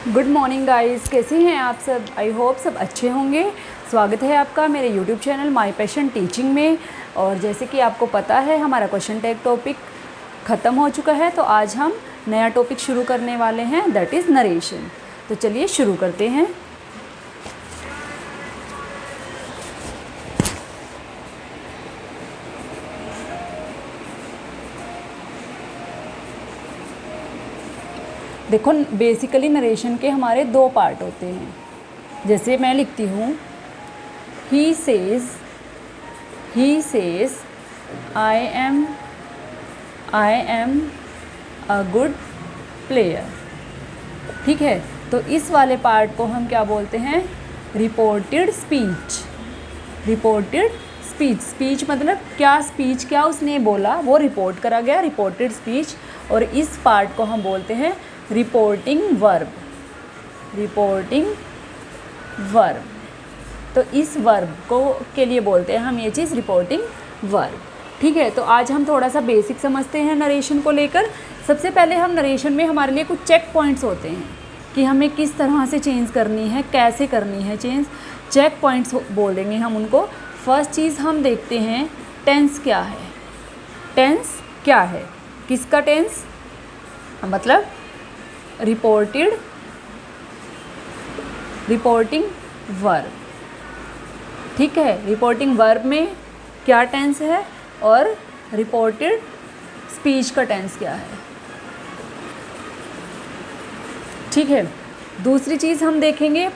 Good morning guys, कैसे हैं आप सब। आई होप सब अच्छे होंगे। स्वागत है आपका मेरे YouTube channel my passion teaching में। और जैसे कि आपको पता है हमारा क्वेश्चन टैग टॉपिक ख़त्म हो चुका है, तो आज हम नया टॉपिक शुरू करने वाले हैं, दैट इज़ नरेशन। तो चलिए शुरू करते हैं। देखो, बेसिकली नरेशन के हमारे दो पार्ट होते हैं। जैसे मैं लिखती हूँ, he says I am a good player. ठीक है, तो इस वाले पार्ट को हम क्या बोलते हैं, रिपोर्टेड स्पीच। स्पीच मतलब क्या, स्पीच क्या उसने बोला वो रिपोर्ट करा गया, रिपोर्टेड स्पीच। और इस पार्ट को हम बोलते हैं रिपोर्टिंग वर्ब। तो इस वर्ब को के लिए बोलते हैं हम ये चीज़ रिपोर्टिंग वर्ब। ठीक है, तो आज हम थोड़ा सा बेसिक समझते हैं नरेशन को लेकर। सबसे पहले हम नरेशन में हमारे लिए कुछ चेक पॉइंट्स होते हैं कि हमें किस तरह से चेंज करनी है, कैसे करनी है चेंज। चेक पॉइंट्स बोल देंगे हम उनको। फर्स्ट चीज़ हम देखते हैं टेंस क्या है। टेंस क्या है, किसका टेंस, मतलब रिपोर्टिंग वर्ब। ठीक है, रिपोर्टिंग वर्ब में क्या टेंस है और रिपोर्टेड स्पीच का टेंस क्या है। ठीक है, दूसरी चीज़ हम देखेंगे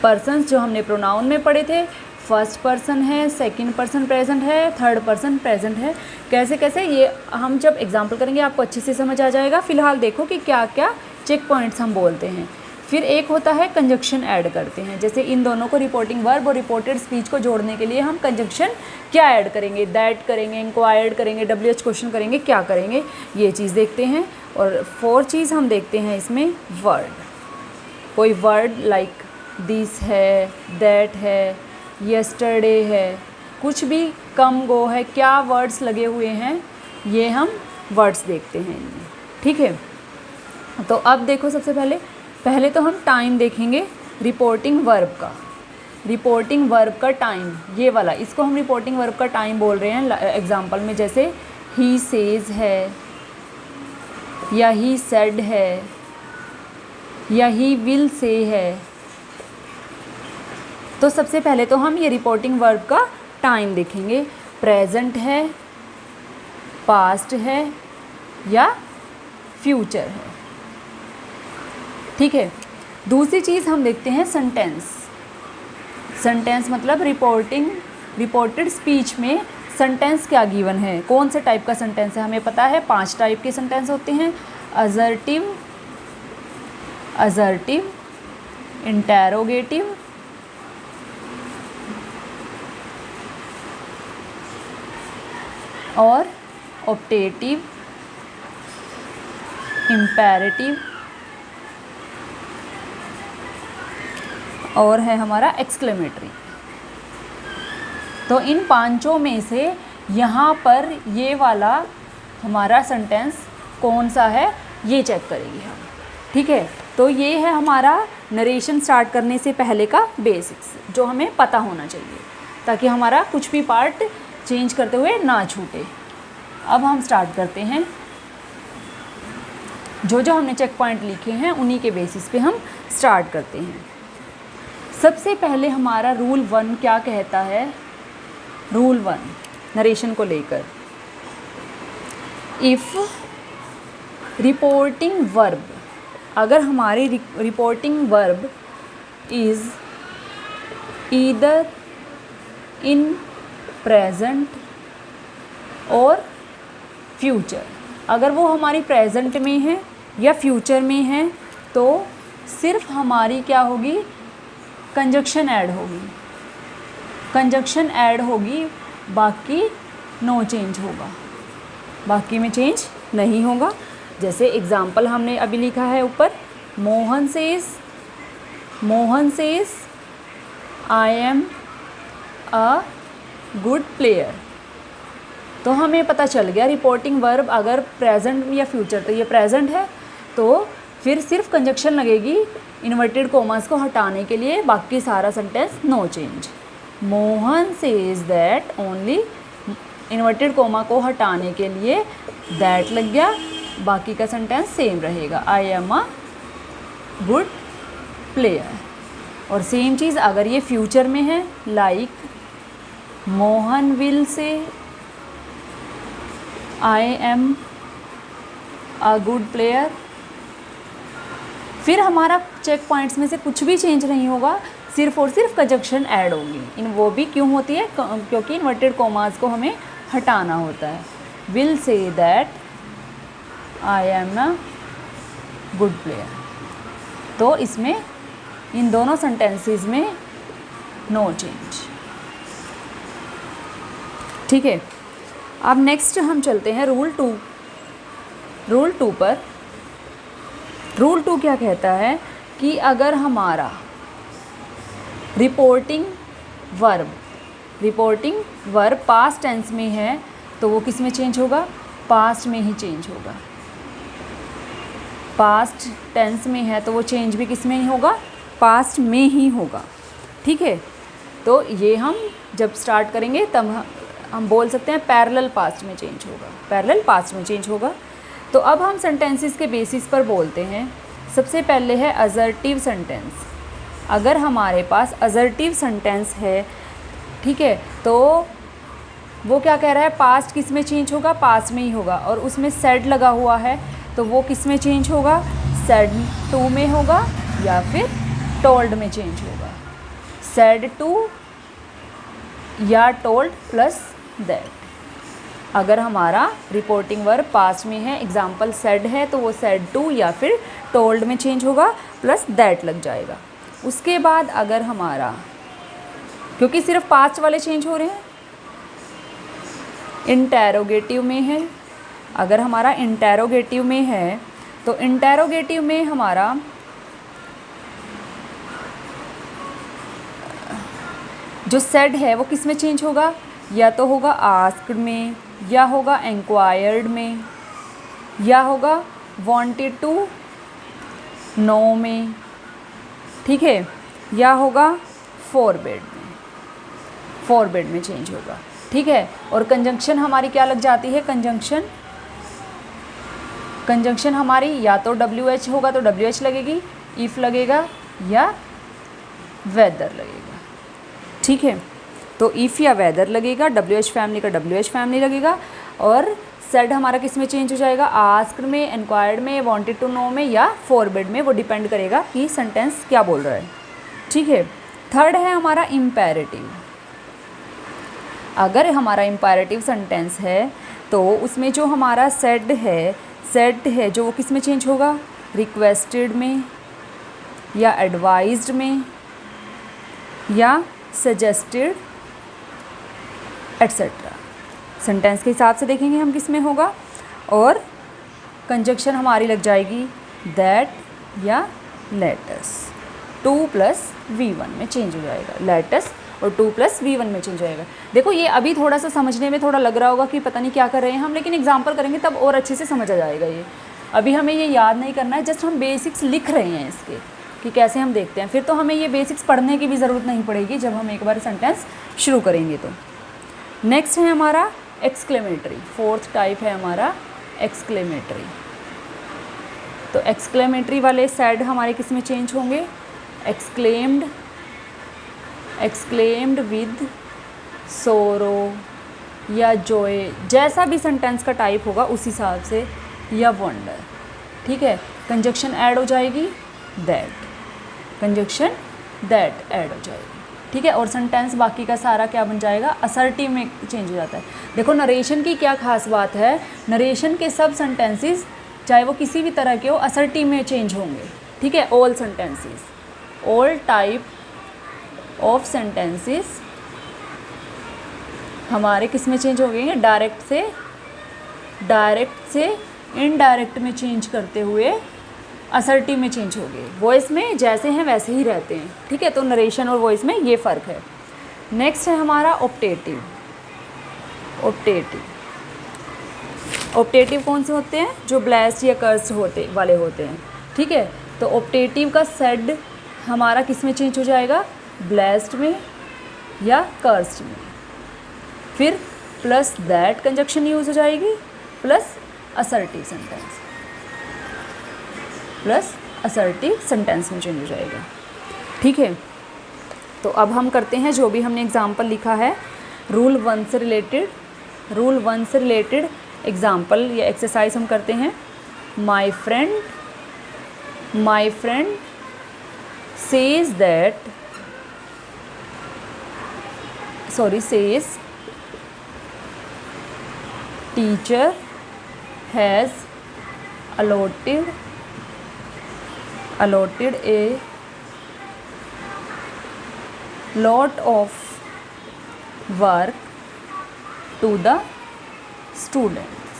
पर्सन्स जो हमने प्रोनाउन में पढ़े थे। फर्स्ट पर्सन है, सेकंड पर्सन प्रेजेंट है, थर्ड पर्सन प्रेजेंट है। कैसे ये हम जब एग्जांपल करेंगे आपको अच्छे से समझ आ जाएगा। फिलहाल देखो कि क्या क्या चेक पॉइंट्स हम बोलते हैं। फिर एक होता है कंजक्शन ऐड करते हैं। जैसे इन दोनों को, रिपोर्टिंग वर्ब और रिपोर्टेड स्पीच को जोड़ने के लिए हम कंजक्शन क्या ऐड करेंगे, दैट करेंगे, इंक्वायर्ड करेंगे, WH क्वेश्चन करेंगे, क्या करेंगे, ये चीज़ देखते हैं। और फोर्थ चीज़ हम देखते हैं इसमें वर्ड। कोई वर्ड लाइक दिस है, दैट है, यस्टरडे है, कुछ भी, कम गो है, क्या वर्ड्स लगे हुए हैं, ये हम वर्ड्स देखते हैं इनमें। ठीक है, तो अब देखो सबसे पहले तो हम टाइम देखेंगे रिपोर्टिंग वर्ब का टाइम, ये वाला, इसको हम रिपोर्टिंग वर्ब का टाइम बोल रहे हैं। एग्जांपल में जैसे ही सेज है, या ही सेड है, या ही विल से है। तो सबसे पहले तो हम ये रिपोर्टिंग वर्ब का टाइम देखेंगे। प्रेजेंट है, पास्ट है या फ्यूचर है। ठीक है, दूसरी चीज़ हम देखते हैं सेंटेंस मतलब रिपोर्टेड स्पीच में सेंटेंस क्या गिवन है, कौन से टाइप का सेंटेंस है। हमें पता है 5 टाइप के सेंटेंस होते हैं, असर्टिव, इंटेरोगेटिव, और ऑप्टेटिव, इम्पेरेटिव, और है हमारा एक्सक्लेमेटरी। तो इन पांचों में से यहाँ पर ये वाला हमारा सेंटेंस कौन सा है, ये चेक करेंगे हम। ठीक है, तो ये है हमारा नरेशन स्टार्ट करने से पहले का बेसिक्स, जो हमें पता होना चाहिए ताकि हमारा कुछ भी पार्ट चेंज करते हुए ना छूटे। अब हम स्टार्ट करते हैं। जो हमने चेक पॉइंट लिखे हैं उन्हीं के बेसिस पे हम स्टार्ट करते हैं। सबसे पहले हमारा रूल 1 क्या कहता है। रूल 1 नरेशन को लेकर, इफ़ रिपोर्टिंग वर्ब, अगर हमारी reporting verb is either in present और फ्यूचर, अगर वो हमारी प्रेजेंट में है या फ्यूचर में है, तो सिर्फ हमारी क्या होगी, कंजक्शन ऐड होगी, बाकी नो चेंज होगा, बाकी में चेंज नहीं होगा। जैसे एग्जाम्पल हमने अभी लिखा है ऊपर, Mohan says I am a good player. तो हमें पता चल गया रिपोर्टिंग वर्ब अगर प्रेजेंट या फ्यूचर, तो ये प्रेजेंट है, तो फिर सिर्फ कंजक्शन लगेगी इन्वर्टेड कोमास को हटाने के लिए, बाकी सारा sentence no change. Mohan says that only, inverted comma को हटाने के लिए दैट लग गया, बाकी का सेंटेंस सेम रहेगा, I am a good player. और सेम चीज़ अगर ये फ्यूचर में है, like Mohan will say I am a good player, फिर हमारा चेक पॉइंट्स में से कुछ भी चेंज नहीं होगा, सिर्फ और सिर्फ कंजक्शन ऐड होगी। इन वो भी क्यों होती है, क्योंकि इन्वर्टेड कोमास को हमें हटाना होता है। Will say that I am a good player, तो इसमें इन दोनों सेंटेंसेस में नो चेंज। ठीक है, अब नेक्स्ट हम चलते हैं रूल 2 पर। रूल 2 क्या कहता है कि अगर हमारा रिपोर्टिंग वर्ब पास्ट टेंस में है तो वो किस में चेंज होगा, पास्ट में ही चेंज होगा। पास्ट टेंस में है तो वो चेंज भी किस में ही होगा, पास्ट में ही होगा। ठीक है, तो ये हम जब स्टार्ट करेंगे तब हम बोल सकते हैं पैरेलल पास्ट में चेंज होगा, पैरेलल पास्ट में चेंज होगा। तो अब हम सेंटेंसेस के बेसिस पर बोलते हैं। सबसे पहले है असर्टिव सेंटेंस। अगर हमारे पास असर्टिव सेंटेंस है, ठीक है, तो वो क्या कह रहा है, पास्ट किस में चेंज होगा, पास्ट में ही होगा, और उसमें सेड लगा हुआ है तो वो किस में चेंज होगा, सेड टू में होगा या फिर टोल्ड में चेंज होगा। सेड टू या टोल्ड प्लस दैट। अगर हमारा रिपोर्टिंग वर्ब पास्ट में है, एग्जाम्पल सेड है, तो वो सेड टू या फिर टोल्ड में चेंज होगा प्लस दैट लग जाएगा। उसके बाद अगर हमारा, क्योंकि सिर्फ पास्ट वाले चेंज हो रहे हैं, इंटेरोगेटिव में है, अगर हमारा इंटेरोगेटिव में है तो इंटेरोगेटिव में हमारा जो सेड है वो किस में चेंज होगा, या तो होगा आस्क्ड में, या होगा इंक्वायर्ड में, या होगा वांटेड टू नो में, ठीक है, या होगा फॉरबिड में चेंज होगा। ठीक है, और कंजंक्शन हमारी क्या लग जाती है, कंजंक्शन हमारी या तो WH होगा तो WH लगेगी, इफ़ लगेगा या वेदर लगेगा। ठीक है, तो इफ़ या वेदर लगेगा, WH फैमिली का WH फैमिली लगेगा, और सेड हमारा किस में चेंज हो जाएगा, आस्क्ड में, इंक्वायर्ड में, वांटेड टू नो में या फॉरबिड में। वो डिपेंड करेगा कि सेंटेंस क्या बोल रहा है। ठीक है, थर्ड है हमारा इम्पेरेटिव। अगर हमारा इम्पेरेटिव सेंटेंस है तो उसमें जो हमारा सेड है जो वो किस में चेंज होगा, रिक्वेस्टेड में या एडवाइज्ड में या सजेस्टेड एट्सेट्रा। सेंटेंस के हिसाब से देखेंगे हम किस में होगा, और कंजक्शन हमारी लग जाएगी दैट या लेटस। 2 + V1 में चेंज हो जाएगा, लेटस और 2 + V1 में चेंज हो जाएगा। देखो ये अभी थोड़ा सा समझने में थोड़ा लग रहा होगा कि पता नहीं क्या कर रहे हैं हम, लेकिन एग्जाम्पल करेंगे तब और अच्छे से समझ आ जाएगा। ये अभी हमें ये याद नहीं करना है, जस्ट हम बेसिक्स लिख रहे हैं इसके कि कैसे हम देखते हैं, फिर तो हमें ये बेसिक्स पढ़ने की भी ज़रूरत नहीं पड़ेगी जब हम एक बार सेंटेंस शुरू करेंगे। तो नेक्स्ट है हमारा एक्सक्लेमेटरी, फोर्थ टाइप है हमारा एक्सक्लेमेटरी। तो एक्सक्लेमेटरी वाले सेड हमारे किस में चेंज होंगे, एक्सक्लेम्ड विद सोरो या जॉय, जैसा भी सेंटेंस का टाइप होगा उस हिसाब से, या वंडर। ठीक है, कंजक्शन ऐड हो जाएगी दैट, कंजक्शन दैट ऐड हो जाएगी। ठीक है, और सेंटेंस बाकी का सारा क्या बन जाएगा, असर्टिव में चेंज हो जाता है। देखो नरेशन की क्या खास बात है, नरेशन के सब सेंटेंसेस चाहे वो किसी भी तरह के हो असर्टिव में चेंज होंगे। ठीक है, all sentences, all type of sentences हमारे किस में चेंज हो गए, डायरेक्ट से इनडायरेक्ट में चेंज करते हुए असर्टिव में चेंज हो गए। वॉइस में जैसे हैं वैसे ही रहते हैं। ठीक है, तो नरेशन और वॉइस में ये फ़र्क है। नेक्स्ट है हमारा ऑप्टेटिव। ऑप्टेटिव कौन से होते हैं? जो ब्लेस्ड या कर्स्ड होते वाले होते हैं, ठीक है। तो ऑप्टेटिव का सेड हमारा किस में चेंज हो जाएगा? ब्लेस्ड में या कर्स्ड में। फिर प्लस दैट कंजक्शन यूज हो जाएगी, plus assertive sentence, plus assertive sentence में चेंज हो जाएगा, ठीक है। तो अब हम करते हैं जो भी हमने एग्जाम्पल लिखा है रूल 1 से रिलेटेड एग्जाम्पल या एक्सरसाइज हम करते हैं। My friend says teacher has allotted a lot of work to the students।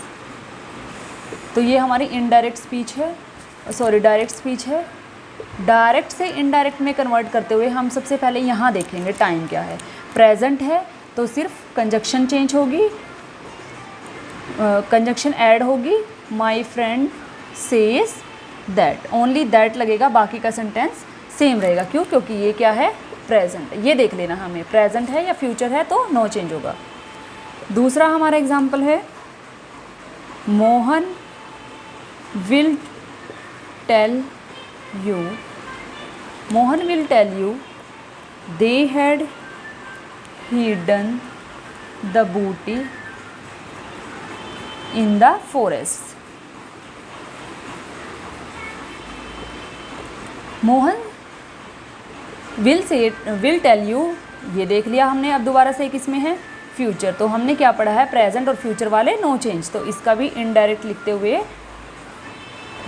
तो ये हमारी इनडायरेक्ट स्पीच है, डायरेक्ट स्पीच है। डायरेक्ट से इनडायरेक्ट में कन्वर्ट करते हुए हम सबसे पहले यहाँ देखेंगे टाइम क्या है। प्रेजेंट है तो सिर्फ कंजक्शन चेंज होगी, कंजक्शन ऐड होगी। My friend says that, only that लगेगा, बाकी का सेंटेंस सेम रहेगा। क्यों? क्योंकि ये क्या है? प्रेजेंट। ये देख लेना हमें प्रेजेंट है या फ्यूचर है तो नो चेंज होगा। दूसरा हमारा एग्जाम्पल है Mohan will tell you they had hidden the booty in the forest। Mohan will tell you, ये देख लिया हमने। अब दोबारा से किस में है? फ्यूचर। तो हमने क्या पढ़ा है? प्रेजेंट और फ्यूचर वाले नो चेंज। तो इसका भी इनडायरेक्ट लिखते हुए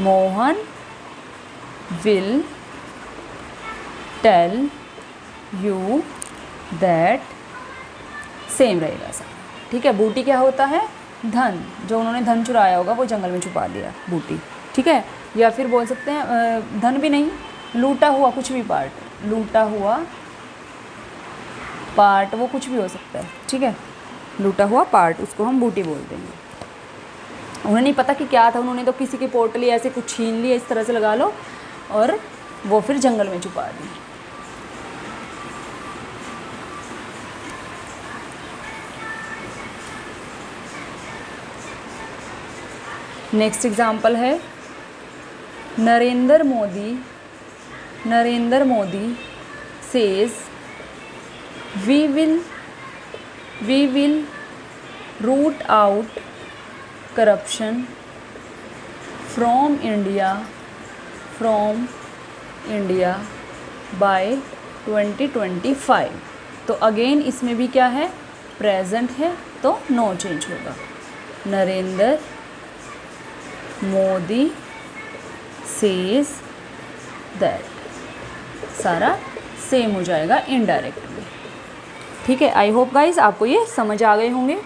Mohan will tell you that, same रहेगा सर, ठीक है। बूटी क्या होता है? धन। जो उन्होंने धन चुराया होगा वो जंगल में छुपा लिया, बूटी, ठीक है। या फिर बोल सकते हैं धन भी नहीं, लूटा हुआ कुछ भी पार्ट, लूटा हुआ पार्ट वो कुछ भी हो सकता है, ठीक है। लूटा हुआ पार्ट, उसको हम बूटी बोलते हैं। उन्हें नहीं पता कि क्या था, उन्होंने तो किसी की पोटली ऐसे कुछ छीन लिया, इस तरह से लगा लो, और वो फिर जंगल में छुपा दी। नेक्स्ट एग्जाम्पल है Narendra Modi says we will root out corruption from India by 2025। तो अगेन इसमें भी क्या है? प्रेजेंट है तो नो चेंज होगा। नरेंद्र मोदी सेज दैट, सारा सेम हो जाएगा इनडायरेक्ट में, ठीक है। आई होप गाइज आपको ये समझ आ गए होंगे।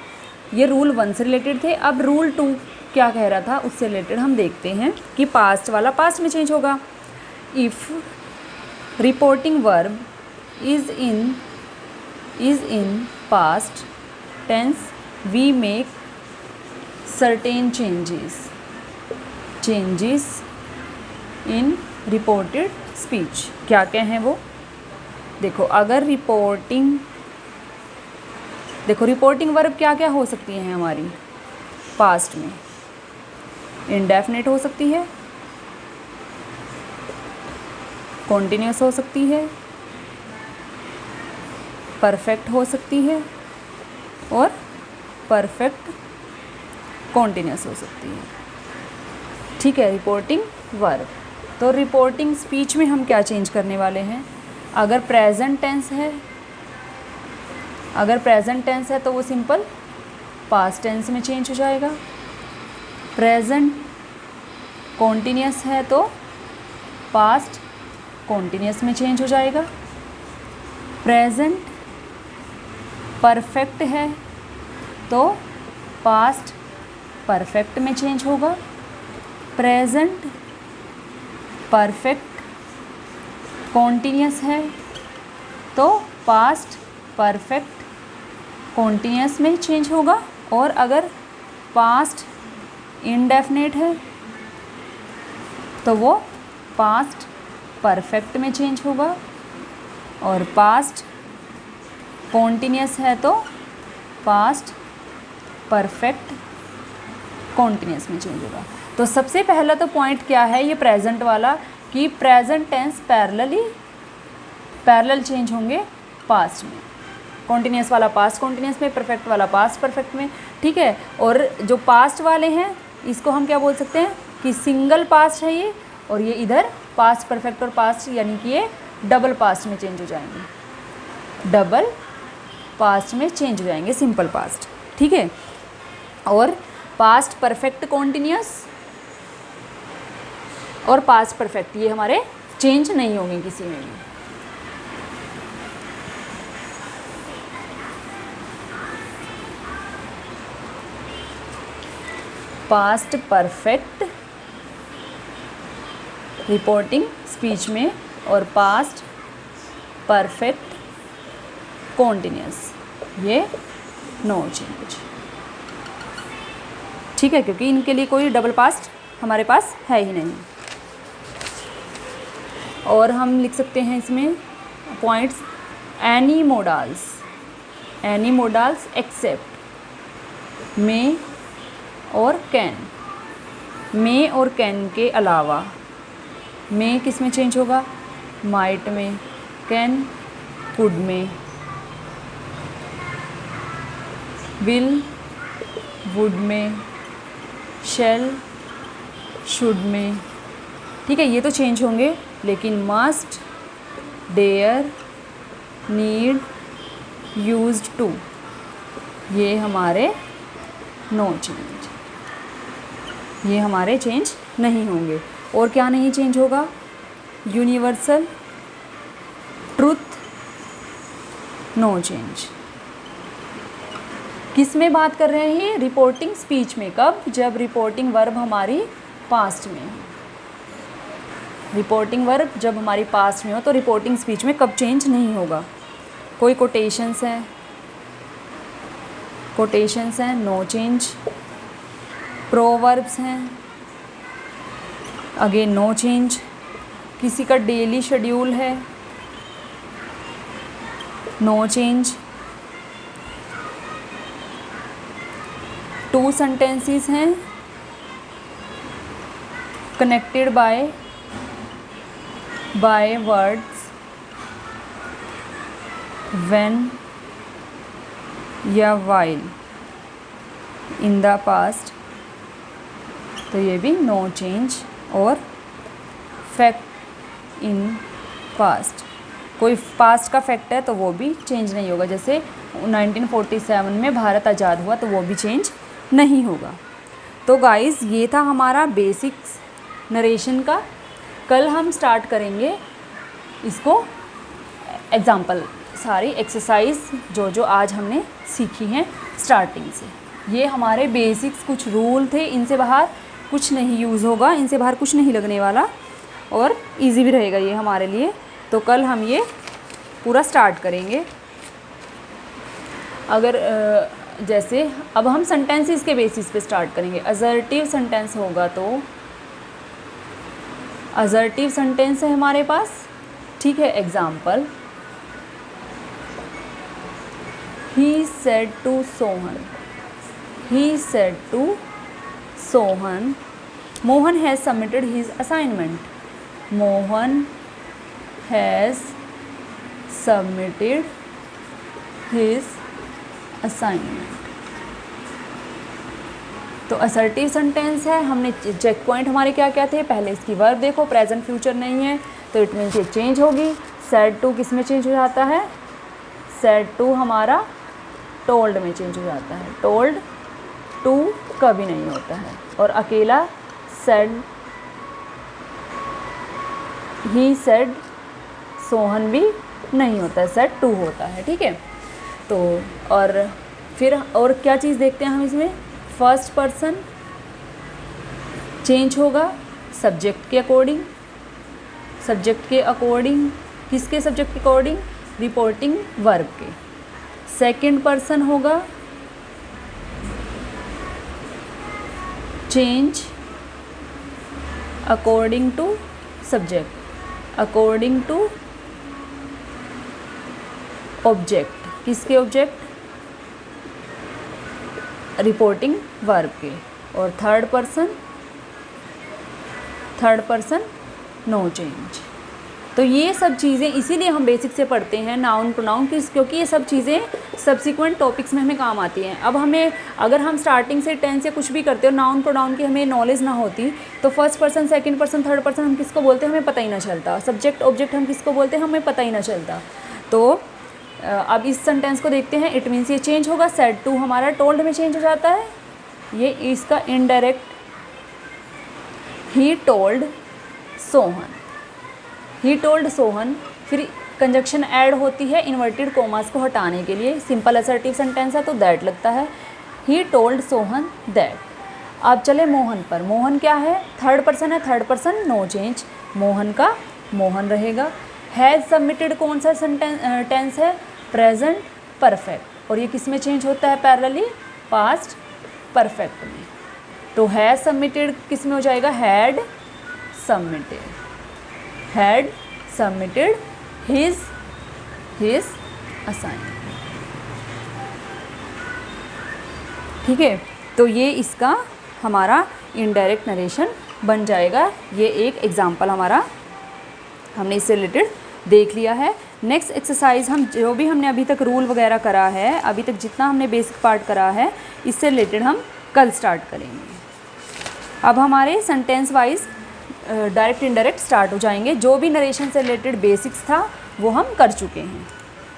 ये रूल 1 से रिलेटेड थे। अब रूल 2 क्या कह रहा था उससे रिलेटेड हम देखते हैं कि पास्ट वाला पास्ट में चेंज होगा। If reporting verb is in past tense we make certain changes in reported speech. क्या क्या हैं वो? देखो, अगर रिपोर्टिंग वर्ब क्या क्या हो सकती हैं हमारी पास्ट में? इंडेफिनिट हो सकती है, कॉन्टिन्यूस हो सकती है, परफेक्ट हो सकती है, और परफेक्ट कॉन्टिन्यूस हो सकती है, ठीक है। Reporting verb. तो रिपोर्टिंग स्पीच में हम क्या चेंज करने वाले हैं? अगर प्रेजेंट टेंस है तो वो सिंपल पास्ट टेंस में चेंज हो जाएगा। प्रेजेंट कॉन्टिन्यूस है तो पास्ट कॉन्टिन्यूस में चेंज हो जाएगा। प्रेजेंट परफेक्ट है तो पास्ट परफेक्ट में चेंज होगा। प्रेजेंट परफेक्ट कॉन्टिन्यूस है तो पास्ट परफेक्ट कॉन्टिन्यूस में चेंज होगा। और अगर पास्ट इनडेफिनेट है तो वो पास्ट परफेक्ट में चेंज होगा, और पास्ट कॉन्टिन्यूस है तो पास्ट परफेक्ट कॉन्टिन्यूस में चेंज होगा। तो सबसे पहला तो पॉइंट क्या है ये प्रेजेंट वाला, कि प्रेजेंट टेंस पैरेलल चेंज होंगे पास्ट में। कॉन्टिन्यूस वाला पास्ट कॉन्टिन्यूस में, परफेक्ट वाला पास्ट परफेक्ट में, ठीक है। और जो पास्ट वाले हैं इसको हम क्या बोल सकते हैं कि सिंगल पास्ट है ये, और ये इधर पास्ट परफेक्ट और पास्ट यानी कि ये डबल पास्ट में चेंज हो जाएंगे, डबल पास्ट में चेंज हो जाएंगे, सिंपल पास्ट, ठीक है। और पास्ट परफेक्ट कॉन्टिन्यूस और पास्ट परफेक्ट ये हमारे चेंज नहीं होंगे किसी में भी। पास्ट परफेक्ट रिपोर्टिंग स्पीच में और पास्ट परफेक्ट कॉन्टिन्यूस ये नो चेंज, ठीक है, क्योंकि इनके लिए कोई डबल पास्ट हमारे पास है ही नहीं। और हम लिख सकते हैं इसमें पॉइंट्स, एनी मोडाल्स एक्सेप्ट मे और कैन, मे और कैन के अलावा, मे किस में चेंज होगा, माइट में, कैन कुड में, विल वुड में, शैल शुड में, ठीक है, ये तो चेंज होंगे। लेकिन must, dare, need, used to ये हमारे नो चेंज, ये हमारे चेंज नहीं होंगे। और क्या नहीं चेंज होगा, यूनिवर्सल ट्रुथ नो चेंज। किस में बात कर रहे हैं, रिपोर्टिंग स्पीच में। कब, जब रिपोर्टिंग वर्ब हमारी पास्ट में हो, रिपोर्टिंग वर्ब जब हमारी पास्ट में हो तो रिपोर्टिंग स्पीच में कब चेंज नहीं होगा। कोई कोटेशंस हैं नो चेंज, प्रोवर्ब्स हैं अगेन नो चेंज, किसी का डेली शेड्यूल है नो चेंज, 2 सेंटेंसेस हैं कनेक्टेड बाय वर्ड्स व्हेन या वाइल इन द पास्ट, तो ये भी नो चेंज। और फैक्ट इन पास्ट, कोई पास्ट का फैक्ट है तो वो भी चेंज नहीं होगा, जैसे 1947 में भारत आज़ाद हुआ तो वो भी चेंज नहीं होगा। तो गाइज़ ये था हमारा बेसिक्स नरेशन का। कल हम स्टार्ट करेंगे इसको एग्ज़ाम्पल, सारी एक्सरसाइज जो आज हमने सीखी हैं स्टार्टिंग से। ये हमारे बेसिक्स कुछ रूल थे, इनसे बाहर कुछ नहीं यूज़ होगा, इनसे बाहर कुछ नहीं लगने वाला और इजी भी रहेगा ये हमारे लिए। तो कल हम ये पूरा स्टार्ट करेंगे। अगर जैसे अब हम सेंटेंसेस के बेसिस पे स्टार्ट करेंगे। असर्टिव सेंटेंस होगा तो असर्टिव सेंटेंस है हमारे पास, ठीक है। Example, he said to Sohan, he said to Sohan, Mohan has submitted his assignment, Mohan has submitted his assignment. तो असर्टिव सेंटेंस है। हमने चेक पॉइंट हमारे क्या क्या थे, पहले इसकी वर्ब देखो, प्रेजेंट फ्यूचर नहीं है तो इट मीन्स ये चेंज होगी। सेड टू किस में चेंज हो जाता है, सेड टू हमारा टोल्ड में चेंज हो जाता है, टोल्ड टू कभी नहीं होता है। और अकेला सेड, ही सेड, सोहन भी नहीं होता है, सेड टू होता है, ठीक है। तो और फिर और क्या चीज़ देखते हैं हम इसमें, फर्स्ट पर्सन चेंज होगा सब्जेक्ट के अकॉर्डिंग, सब्जेक्ट के अकॉर्डिंग, किसके सब्जेक्ट के अकॉर्डिंग, रिपोर्टिंग वर्ब के। सेकंड पर्सन होगा change according to subject, according to object, किसके ऑब्जेक्ट, रिपोर्टिंग वर्ब के। और थर्ड पर्सन नो चेंज। तो ये सब चीज़ें इसीलिए हम बेसिक से पढ़ते हैं नाउन प्रोनाउन क्योंकि ये सब चीज़ें सब्सिक्वेंट टॉपिक्स में हमें काम आती हैं। अब हमें अगर हम स्टार्टिंग से टेंस या कुछ भी करते हो नाउन प्रोनाउन की हमें नॉलेज ना होती तो first person, second person, third person हम किसको बोलते हैं हमें पता ही ना चलता, सब्जेक्ट ऑब्जेक्ट हम किसको बोलते हैं हमें पता ही ना चलता। तो अब इस सेंटेंस को देखते हैं। इट मीन्स ये चेंज होगा, सेड टू हमारा टोल्ड में चेंज हो जाता है, ये इसका indirect, he told Sohan, he told Sohan. फिर कंजक्शन ऐड होती है इन्वर्टेड कोमास को हटाने के लिए, सिंपल असर्टिव सेंटेंस है तो दैट लगता है, ही टोल्ड सोहन दैट। अब चले मोहन पर। मोहन क्या है, थर्ड पर्सन है, third person no change, Mohan का मोहन रहेगा। हैज़ सबमिटेड कौन सा टेंस है, प्रेजेंट परफेक्ट, और ये किस में चेंज होता है पैरेलली, पास्ट परफेक्ट में। तो हैज़ सबमिटेड किस में हो जाएगा, had submitted, had submitted his assignment. ठीक है, तो ये इसका हमारा इनडायरेक्ट नरेशन बन जाएगा। ये एक एग्जाम्पल हमारा हमने इससे रिलेटेड देख लिया है। नेक्स्ट एक्सरसाइज हम जो भी हमने अभी तक रूल वगैरह करा है, अभी तक जितना हमने बेसिक पार्ट करा है, इससे रिलेटेड हम कल स्टार्ट करेंगे। अब हमारे sentence wise direct indirect start हो जाएंगे। जो भी नरेशन से रिलेटेड बेसिक्स था वो हम कर चुके हैं,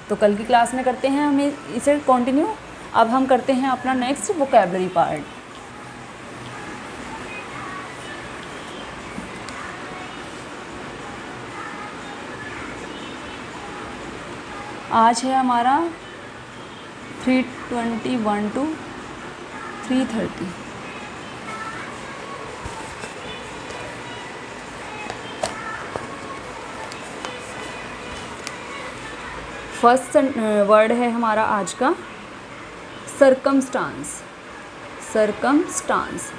तो कल की क्लास में करते हैं हमें इसे कंटिन्यू। अब हम करते हैं अपना नेक्स्ट वोकैबुलरी पार्ट। आज है हमारा 321 to 330। फर्स्ट वर्ड है हमारा आज का सरकमस्टांस। सरकमस्टांस,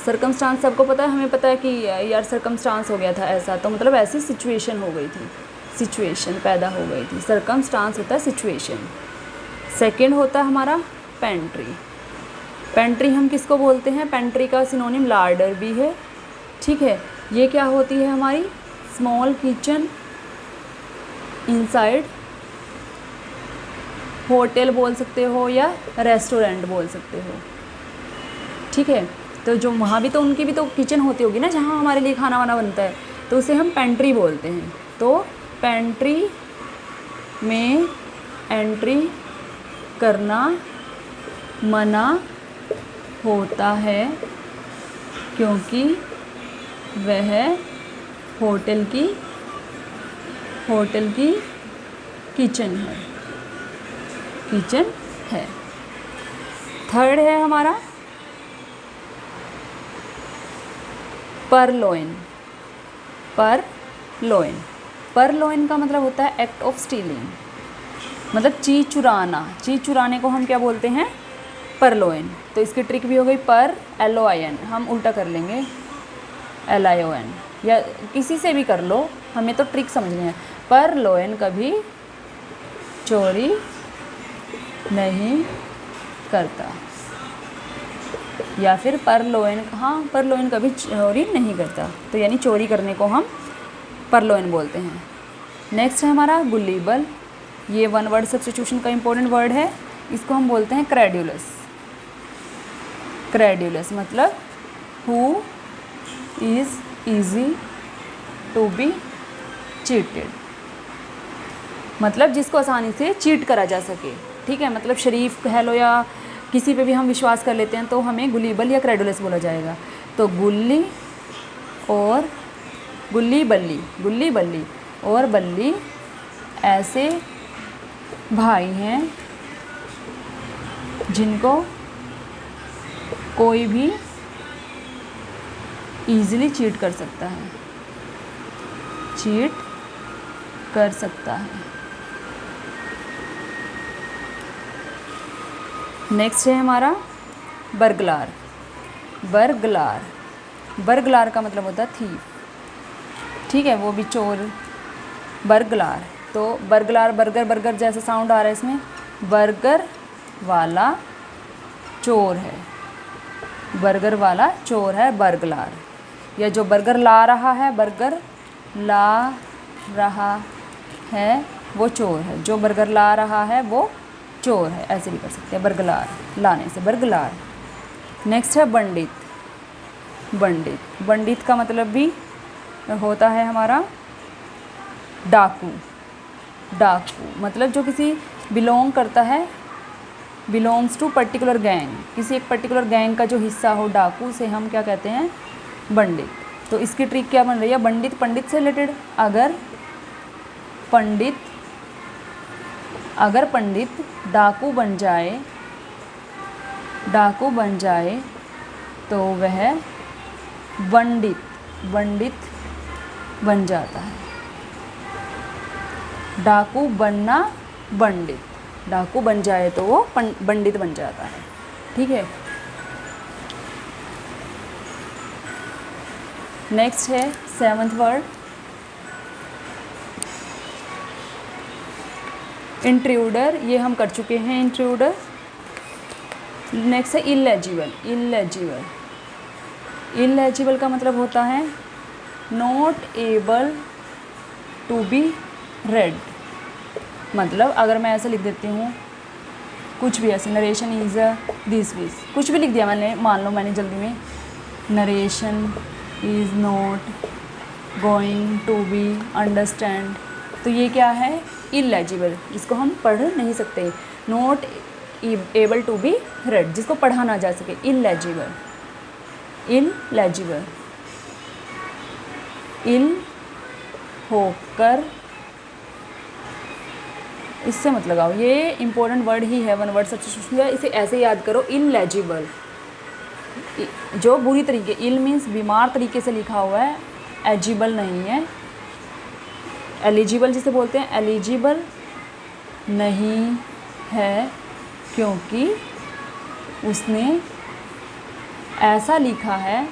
सरकमस्टांस सबको पता है, हमें पता है कि यार सरकमस्टांस हो गया था ऐसा, तो मतलब ऐसी सिचुएशन हो गई थी, सिचुएशन पैदा हो गई थी। सरकमस्टांस होता है सिचुएशन। सेकंड होता है हमारा पेंट्री। पेंट्री हम किसको बोलते हैं, पेंट्री का सिनोनिम लार्डर भी है। ठीक है, ये क्या होती है हमारी, स्मॉल किचन इनसाइड होटल बोल सकते हो या रेस्टोरेंट बोल सकते हो। ठीक है, तो जो वहाँ भी तो उनकी भी तो किचन होती होगी ना जहाँ हमारे लिए खाना वाना बनता है, तो उसे हम पेंट्री बोलते हैं। तो पेंट्री में एंट्री करना मना होता है क्योंकि वह होटल की किचन है। थर्ड है हमारा परलोइन। परलोइन का मतलब होता है एक्ट ऑफ स्टीलिंग, मतलब चीज़ चुराना। चीज़ चुराने को हम क्या बोलते हैं, परलोइन। तो इसकी ट्रिक भी हो गई पर, LOIN, हम उल्टा कर लेंगे LION, या किसी से भी कर लो, हमें तो ट्रिक समझनी है। परलोइन कभी चोरी नहीं करता, या फिर परलोइन, हाँ परलोइन कभी चोरी नहीं करता, तो यानी चोरी करने को हम परलोइन बोलते हैं। नेक्स्ट है हमारा गुलीबल। ये वन वर्ड सब्स्टिट्यूशन का इम्पोर्टेंट वर्ड है, इसको हम बोलते हैं क्रेड्यूलस। क्रेड्यूलस मतलब who is easy to be cheated, मतलब जिसको आसानी से चीट करा जा सके। ठीक है, मतलब शरीफ कह लो या किसी पे भी हम विश्वास कर लेते हैं तो हमें गुलीबल या क्रेडुलस बोला जाएगा। तो गुल्ली और गुल्ली बल्ली और बल्ली ऐसे भाई हैं जिनको कोई भी ईज़िली चीट कर सकता है। नेक्स्ट है हमारा बर्गलार। बर्गलार। बर्गलार का मतलब होता है थीफ, ठीक है, वो भी चोर। बर्गलार, तो बर्गलार बर्गर बर्गर जैसा साउंड आ रहा है इसमें, बर्गर वाला चोर है, बर्गर वाला चोर है बर्गलार। या जो बर्गर ला रहा है, बर्गर ला रहा है वो चोर है, जो बर्गर ला रहा है वो चोर है, ऐसे भी कर सकते हैं बर्गलार, लाने से बर्गलार। नेक्स्ट है पंडित। पंडित, पंडित का मतलब भी होता है हमारा डाकू। डाकू मतलब जो किसी बिलोंग करता है, बिलोंग्स टू पर्टिकुलर गैंग, किसी एक पर्टिकुलर गैंग का जो हिस्सा हो, डाकू से हम क्या कहते हैं, पंडित। तो इसकी ट्रिक क्या बन रही है, पंडित पंडित से रिलेटेड। अगर पंडित डाकू बन जाए, डाकू बन जाए तो वह पंडित बन जाता है। डाकू बनना पंडित, डाकू बन जाए तो वो पंडित बन जाता है, ठीक है। नेक्स्ट है 7th वर्ड, इंट्रूडर। ये हम कर चुके हैं इंट्रूडर। नेक्स्ट है इलेजिबल। इलेजिबल, इलेजिबल का मतलब होता है not able to be read. मतलब अगर मैं ऐसे लिख देती हूँ कुछ भी, ऐसे नरेशन इज़ दिस विज, कुछ भी लिख दिया मैंने, मान लो मैंने जल्दी में, narration is not going to be understand, तो ये क्या है, इलेजिबल, जिसको हम पढ़ नहीं सकते। Not able to be read, जिसको पढ़ा ना जा सके, इलेजिबल। इलेजिबल, इल होकर, इससे मत लगाओ, ये इंपॉर्टेंट वर्ड ही है, 1 वर्ड सब्स्टिट्यूशन, इसे ऐसे याद करो, इलेजिबल। जो बुरी तरीके, इल मीन्स बीमार तरीके से लिखा हुआ है, एजिबल नहीं है। एलिजिबल जिसे बोलते हैं, एलिजिबल नहीं है क्योंकि उसने ऐसा लिखा है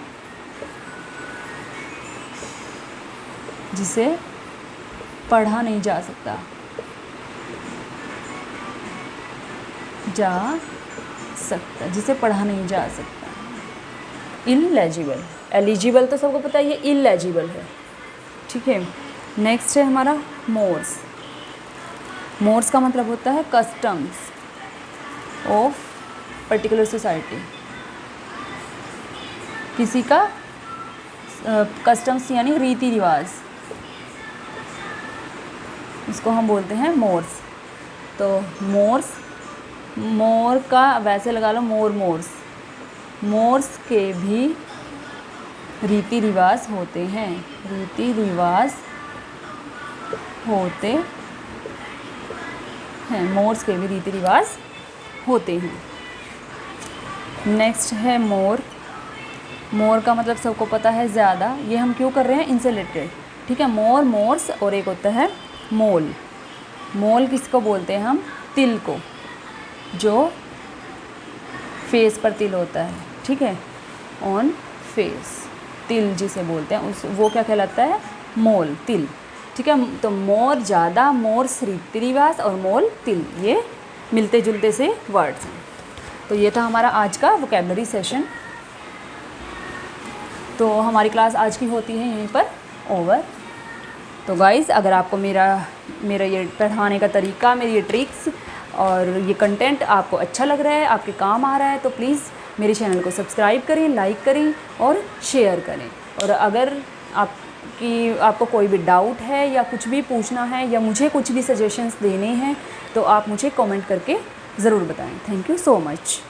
जिसे पढ़ा नहीं जा सकता, जिसे पढ़ा नहीं जा सकता। इलेजिबल, एलिजिबल तो सबको पता है, ये इलेजिबल है, ठीक है। नेक्स्ट है हमारा मोर्स। मोर्स का मतलब होता है कस्टम्स ऑफ पर्टिकुलर सोसाइटी। किसी का कस्टम्स यानी रीति रिवाज, इसको हम बोलते हैं मोर्स। तो मोर्स, मोर का वैसे लगा लो मोर, मोर्स, मोर्स के भी रीति रिवाज होते हैं, रीति रिवाज होते हैं, मोर्स के भी रीति रिवाज होते हैं। नेक्स्ट है मोर। मोर का मतलब सबको पता है ज़्यादा, ये हम क्यों कर रहे हैं, इनसे रिलेटेड, ठीक है। मोर, मोर्स, और एक होता है मोल। मोल किसको बोलते हैं हम, तिल को, जो फेस पर तिल होता है, ठीक है, ऑन फेस, तिल जिसे बोलते हैं उस, वो क्या कहलाता है, मोल, तिल, ठीक है। तो मोर ज़्यादा, मोर्स रीति रिवाज, और मोल तिल, ये मिलते जुलते से वर्ड्स हैं। तो ये था हमारा आज का वोकेबलरी सेशन। तो हमारी क्लास आज की होती है यहीं पर ओवर। तो गाइज़, अगर आपको मेरा ये पढ़ाने का तरीका, मेरी ये ट्रिक्स और ये कंटेंट आपको अच्छा लग रहा है, आपके काम आ रहा है, तो प्लीज़ मेरे चैनल को सब्सक्राइब करें, लाइक करें और शेयर करें। और अगर आपको कोई भी डाउट है या कुछ भी पूछना है या मुझे कुछ भी सजेशंस देने हैं तो आप मुझे कमेंट करके ज़रूर बताएं। Thank you so much.